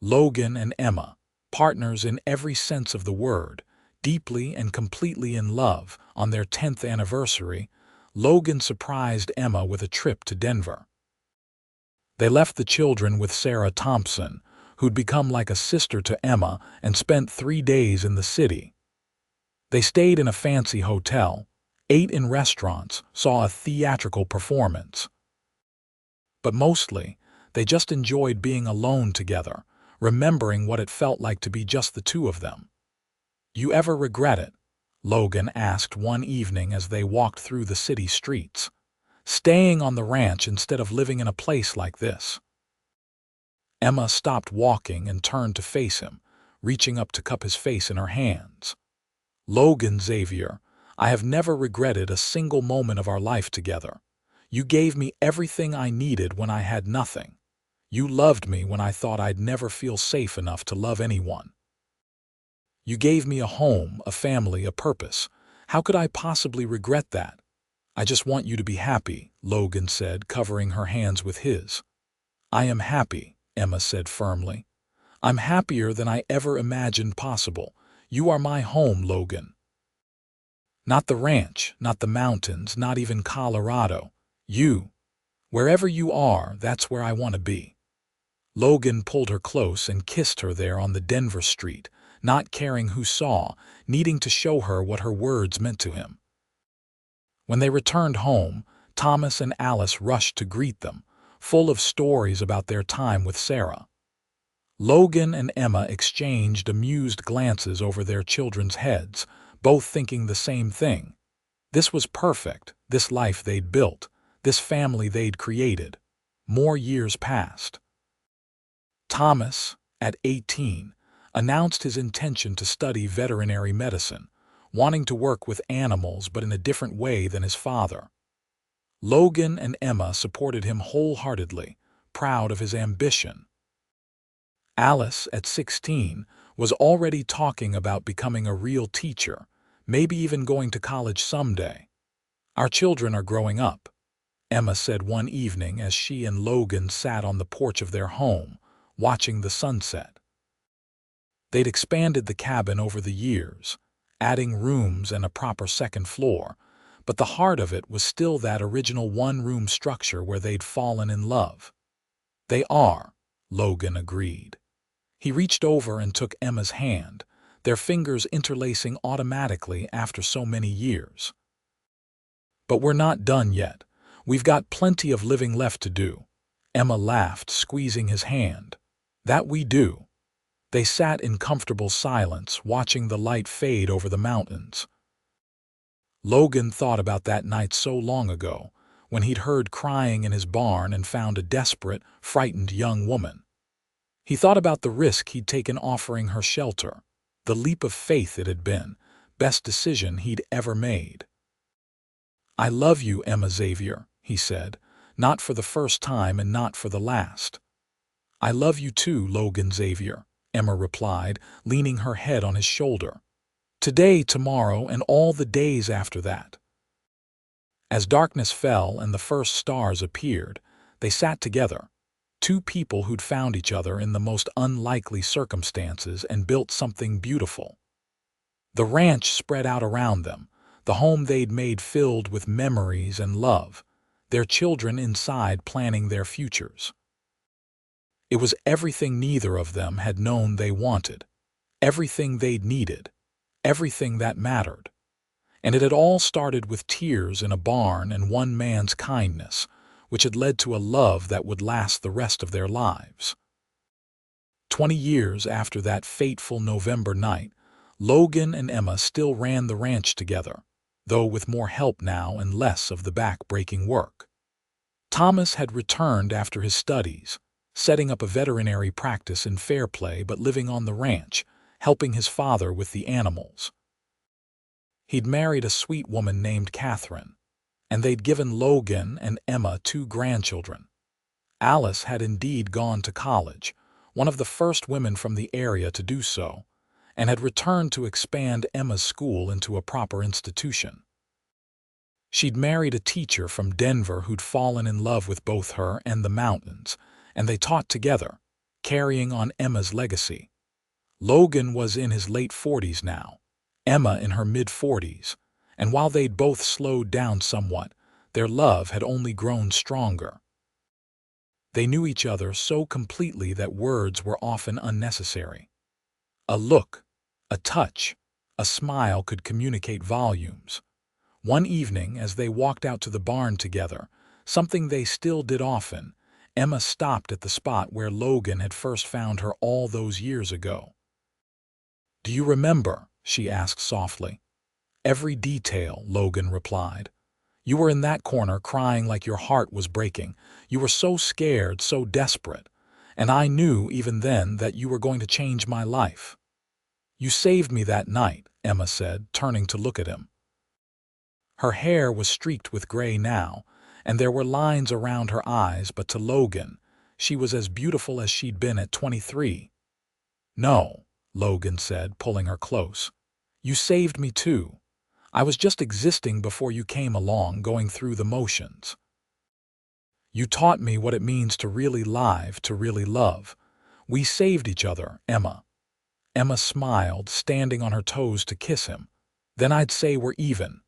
Speaker 1: Logan and Emma, partners in every sense of the word, deeply and completely in love. On their 10th anniversary, Logan surprised Emma with a trip to Denver. They left the children with Sarah Thompson, who'd become like a sister to Emma, and spent 3 days in the city. They stayed in a fancy hotel, ate in restaurants, saw a theatrical performance. But mostly, they just enjoyed being alone together, remembering what it felt like to be just the two of them. "You ever regret it?" Logan asked one evening as they walked through the city streets. "Staying on the ranch instead of living in a place like this?" Emma stopped walking and turned to face him, reaching up to cup his face in her hands. "Logan Xavier, I have never regretted a single moment of our life together. You gave me everything I needed when I had nothing. You loved me when I thought I'd never feel safe enough to love anyone. You gave me a home, a family, a purpose. How could I possibly regret that?" "I just want you to be happy," Logan said, covering her hands with his. "I am happy," Emma said firmly. "I'm happier than I ever imagined possible. You are my home, Logan. Not the ranch, not the mountains, not even Colorado. You. Wherever you are, that's where I want to be." Logan pulled her close and kissed her there on the Denver street, not caring who saw, needing to show her what her words meant to him. When they returned home, Thomas and Alice rushed to greet them, full of stories about their time with Sarah. Logan and Emma exchanged amused glances over their children's heads, both thinking the same thing. This was perfect, this life they'd built, this family they'd created. More years passed. Thomas, at 18, announced his intention to study veterinary medicine, wanting to work with animals but in a different way than his father. Logan and Emma supported him wholeheartedly, proud of his ambition. Alice, at 16, was already talking about becoming a real teacher, maybe even going to college someday. "Our children are growing up," Emma said one evening as she and Logan sat on the porch of their home, watching the sunset. They'd expanded the cabin over the years, adding rooms and a proper second floor, but the heart of it was still that original one-room structure where they'd fallen in love. "They are," Logan agreed. He reached over and took Emma's hand, their fingers interlacing automatically after so many years. "But we're not done yet. We've got plenty of living left to do," Emma laughed, squeezing his hand. "That we do." They sat in comfortable silence, watching the light fade over the mountains. Logan thought about that night so long ago, when he'd heard crying in his barn and found a desperate, frightened young woman. He thought about the risk he'd taken offering her shelter, the leap of faith it had been, best decision he'd ever made. "I love you, Emma Xavier," he said, "not for the first time and not for the last." "I love you too, Logan Xavier," Emma replied, leaning her head on his shoulder. "Today, tomorrow, and all the days after that." As darkness fell and the first stars appeared, they sat together, two people who'd found each other in the most unlikely circumstances and built something beautiful. The ranch spread out around them, the home they'd made filled with memories and love, their children inside planning their futures. It was everything neither of them had known they wanted, everything they'd needed, everything that mattered. And it had all started with tears in a barn and one man's kindness, which had led to a love that would last the rest of their lives. 20 years after that fateful November night, Logan and Emma still ran the ranch together, though with more help now and less of the back-breaking work. Thomas had returned after his studies, setting up a veterinary practice in Fairplay but living on the ranch, helping his father with the animals. He'd married a sweet woman named Catherine, and they'd given Logan and Emma 2 grandchildren. Alice had indeed gone to college, one of the first women from the area to do so, and had returned to expand Emma's school into a proper institution. She'd married a teacher from Denver who'd fallen in love with both her and the mountains, and they taught together, carrying on Emma's legacy. Logan was in his late 40s now, Emma in her mid-40s, and while they'd both slowed down somewhat, their love had only grown stronger. They knew each other so completely that words were often unnecessary. A look, a touch, a smile could communicate volumes. One evening, as they walked out to the barn together, something they still did often, Emma stopped at the spot where Logan had first found her all those years ago. "Do you remember?" she asked softly. "Every detail," Logan replied. "You were in that corner crying like your heart was breaking. You were so scared, so desperate. And I knew even then that you were going to change my life." "You saved me that night," Emma said, turning to look at him. Her hair was streaked with gray now, and there were lines around her eyes, but to Logan, she was as beautiful as she'd been at 23. "No," Logan said, pulling her close. "You saved me too. I was just existing before you came along, going through the motions. You taught me what it means to really live, to really love. We saved each other, Emma." Emma smiled, standing on her toes to kiss him. "Then I'd say we're even."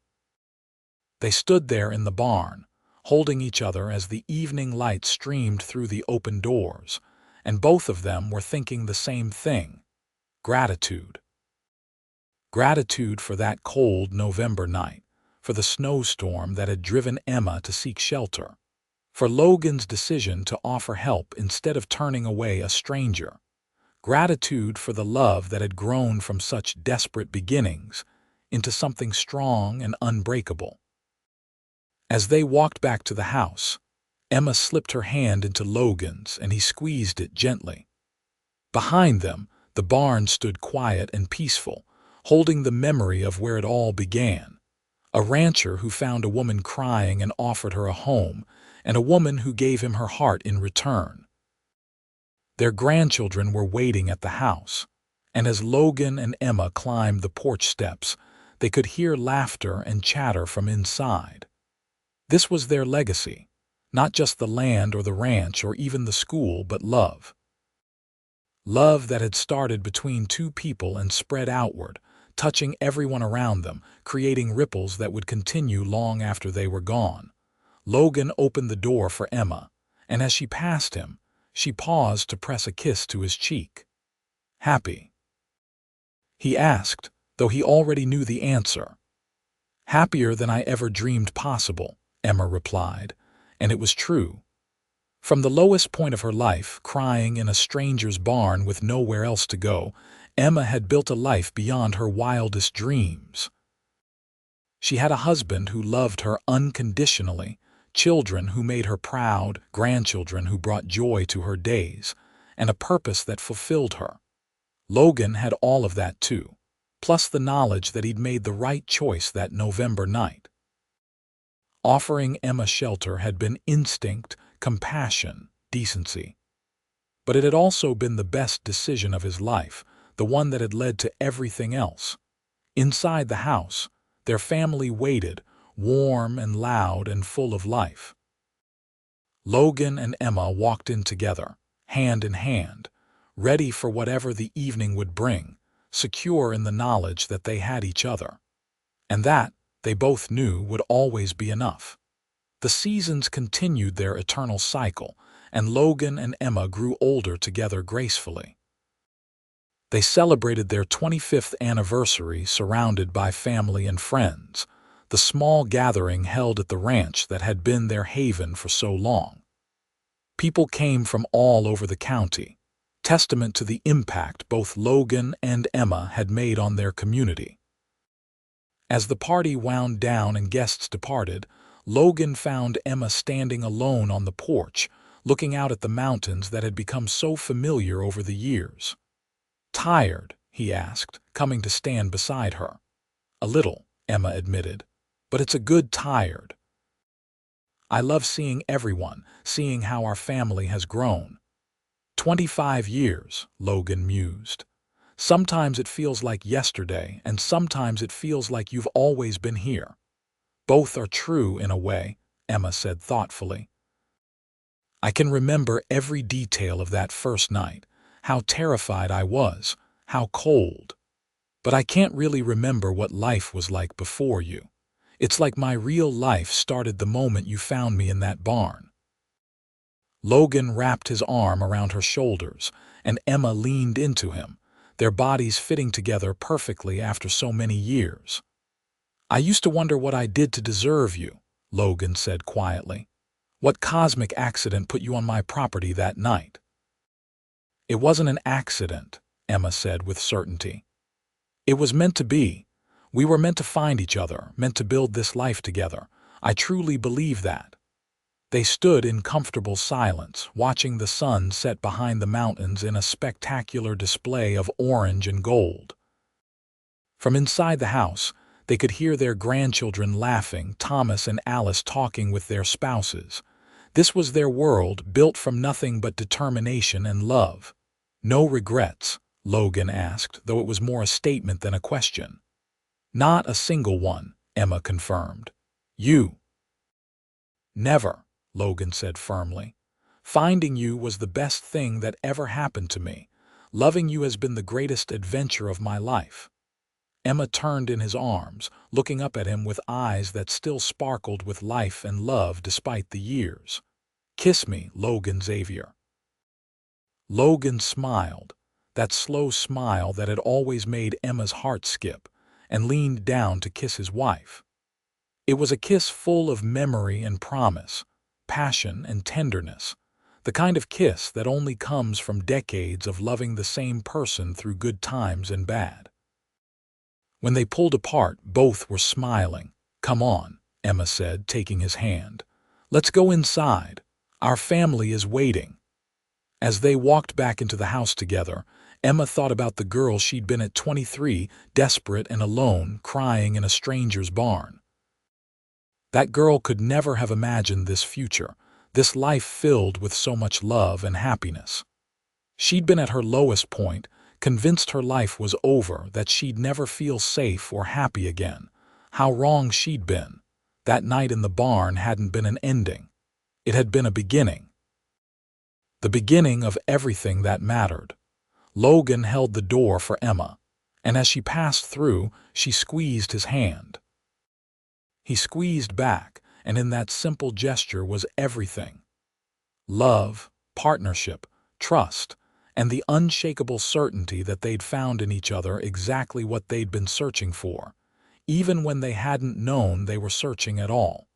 Speaker 1: They stood there in the barn, holding each other as the evening light streamed through the open doors, and both of them were thinking the same thing: gratitude. Gratitude for that cold November night, for the snowstorm that had driven Emma to seek shelter, for Logan's decision to offer help instead of turning away a stranger. Gratitude for the love that had grown from such desperate beginnings into something strong and unbreakable. As they walked back to the house, Emma slipped her hand into Logan's and he squeezed it gently. Behind them, the barn stood quiet and peaceful, holding the memory of where it all began. A rancher who found a woman crying and offered her a home, and a woman who gave him her heart in return. Their grandchildren were waiting at the house, and as Logan and Emma climbed the porch steps, they could hear laughter and chatter from inside. This was their legacy, not just the land or the ranch or even the school, but love. Love that had started between two people and spread outward, touching everyone around them, creating ripples that would continue long after they were gone. Logan opened the door for Emma, and as she passed him, she paused to press a kiss to his cheek. "Happy?" he asked, though he already knew the answer. "Happier than I ever dreamed possible," Emma replied, and it was true. From the lowest point of her life, crying in a stranger's barn with nowhere else to go, Emma had built a life beyond her wildest dreams. She had a husband who loved her unconditionally, children who made her proud, grandchildren who brought joy to her days, and a purpose that fulfilled her. Logan had all of that too, plus the knowledge that he'd made the right choice that November night. Offering Emma shelter had been instinct, compassion, decency. But it had also been the best decision of his life, the one that had led to everything else. Inside the house, their family waited, warm and loud and full of life. Logan and Emma walked in together, hand in hand, ready for whatever the evening would bring, secure in the knowledge that they had each other. And that, they both knew, would always be enough. The seasons continued their eternal cycle, and Logan and Emma grew older together gracefully. They celebrated their 25th anniversary surrounded by family and friends, the small gathering held at the ranch that had been their haven for so long. People came from all over the county, testament to the impact both Logan and Emma had made on their community. As the party wound down and guests departed, Logan found Emma standing alone on the porch, looking out at the mountains that had become so familiar over the years. "Tired?" he asked, coming to stand beside her. "A little," Emma admitted, "but it's a good tired. I love seeing everyone, seeing how our family has grown." 25 years, Logan mused. "Sometimes it feels like yesterday, and sometimes it feels like you've always been here." "Both are true in a way," Emma said thoughtfully. "I can remember every detail of that first night, how terrified I was, how cold. But I can't really remember what life was like before you. It's like my real life started the moment you found me in that barn." Logan wrapped his arm around her shoulders, and Emma leaned into him, their bodies fitting together perfectly after so many years. "I used to wonder what I did to deserve you," Logan said quietly. "What cosmic accident put you on my property that night?" "It wasn't an accident," Emma said with certainty. "It was meant to be. We were meant to find each other, meant to build this life together. I truly believe that." They stood in comfortable silence, watching the sun set behind the mountains in a spectacular display of orange and gold. From inside the house, they could hear their grandchildren laughing, Thomas and Alice talking with their spouses. This was their world, built from nothing but determination and love. "No regrets?" Logan asked, though it was more a statement than a question. "Not a single one," Emma confirmed. "You?" "Never," Logan said firmly. "Finding you was the best thing that ever happened to me. Loving you has been the greatest adventure of my life." Emma turned in his arms, looking up at him with eyes that still sparkled with life and love despite the years. "Kiss me, Logan Xavier." Logan smiled, that slow smile that had always made Emma's heart skip, and leaned down to kiss his wife. It was a kiss full of memory and promise, passion and tenderness, the kind of kiss that only comes from decades of loving the same person through good times and bad. When they pulled apart, both were smiling. "Come on," Emma said, taking his hand. "Let's go inside. Our family is waiting." As they walked back into the house together, Emma thought about the girl she'd been at 23, desperate and alone, crying in a stranger's barn. That girl could never have imagined this future, this life filled with so much love and happiness. She'd been at her lowest point, convinced her life was over, that she'd never feel safe or happy again. How wrong she'd been. That night in the barn hadn't been an ending. It had been a beginning. The beginning of everything that mattered. Logan held the door for Emma, and as she passed through, she squeezed his hand. He squeezed back, and in that simple gesture was everything. Love, partnership, trust, and the unshakable certainty that they'd found in each other exactly what they'd been searching for, even when they hadn't known they were searching at all.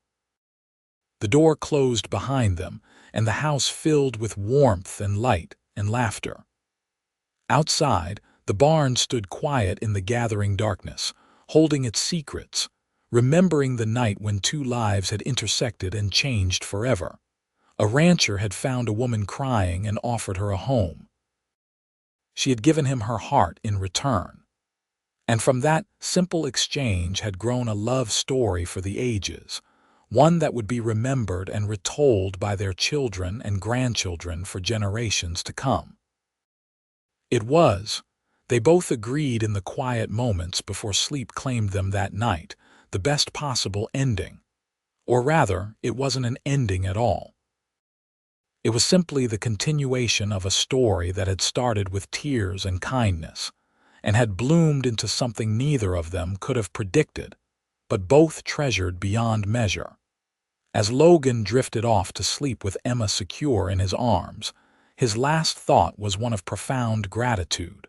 Speaker 1: The door closed behind them, and the house filled with warmth and light and laughter. Outside, the barn stood quiet in the gathering darkness, holding its secrets, remembering the night when two lives had intersected and changed forever. A rancher had found a woman crying and offered her a home. She had given him her heart in return. And from that simple exchange had grown a love story for the ages, one that would be remembered and retold by their children and grandchildren for generations to come. It was, they both agreed in the quiet moments before sleep claimed them that night, the best possible ending. Or rather, it wasn't an ending at all. It was simply the continuation of a story that had started with tears and kindness, and had bloomed into something neither of them could have predicted, but both treasured beyond measure. As Logan drifted off to sleep with Emma secure in his arms, his last thought was one of profound gratitude.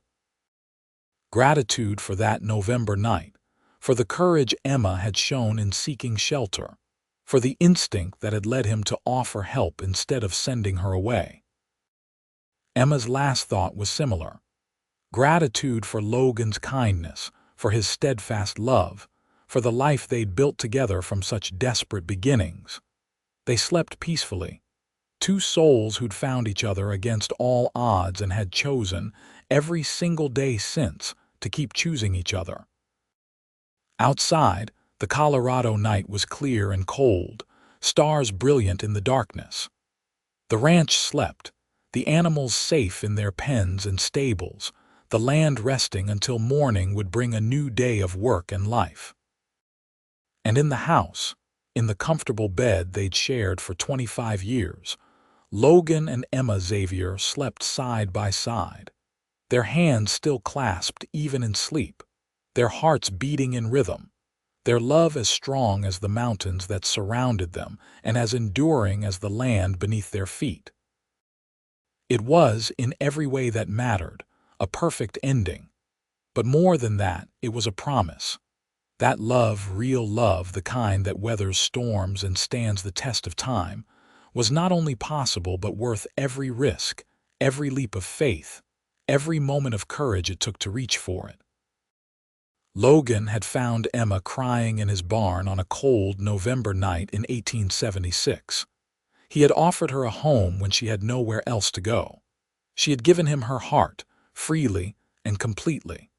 Speaker 1: Gratitude for that November night, for the courage Emma had shown in seeking shelter, for the instinct that had led him to offer help instead of sending her away. Emma's last thought was similar. Gratitude for Logan's kindness, for his steadfast love, for the life they'd built together from such desperate beginnings. They slept peacefully. Two souls who'd found each other against all odds and had chosen, every single day since, to keep choosing each other. Outside, the Colorado night was clear and cold, stars brilliant in the darkness. The ranch slept, the animals safe in their pens and stables, the land resting until morning would bring a new day of work and life. And in the house, in the comfortable bed they'd shared for 25 years, Logan and Emma Xavier slept side by side, their hands still clasped even in sleep, their hearts beating in rhythm, their love as strong as the mountains that surrounded them and as enduring as the land beneath their feet. It was, in every way that mattered, a perfect ending. But more than that, it was a promise. That love, real love, the kind that weathers storms and stands the test of time, was not only possible but worth every risk, every leap of faith, every moment of courage it took to reach for it. Logan had found Emma crying in his barn on a cold November night in 1876. He had offered her a home when she had nowhere else to go. She had given him her heart, freely and completely.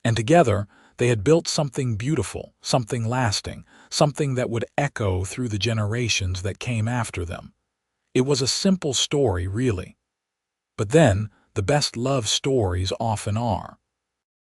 Speaker 1: And together, they had built something beautiful, something lasting, something that would echo through the generations that came after them. It was a simple story, really. But then, the best love stories often are.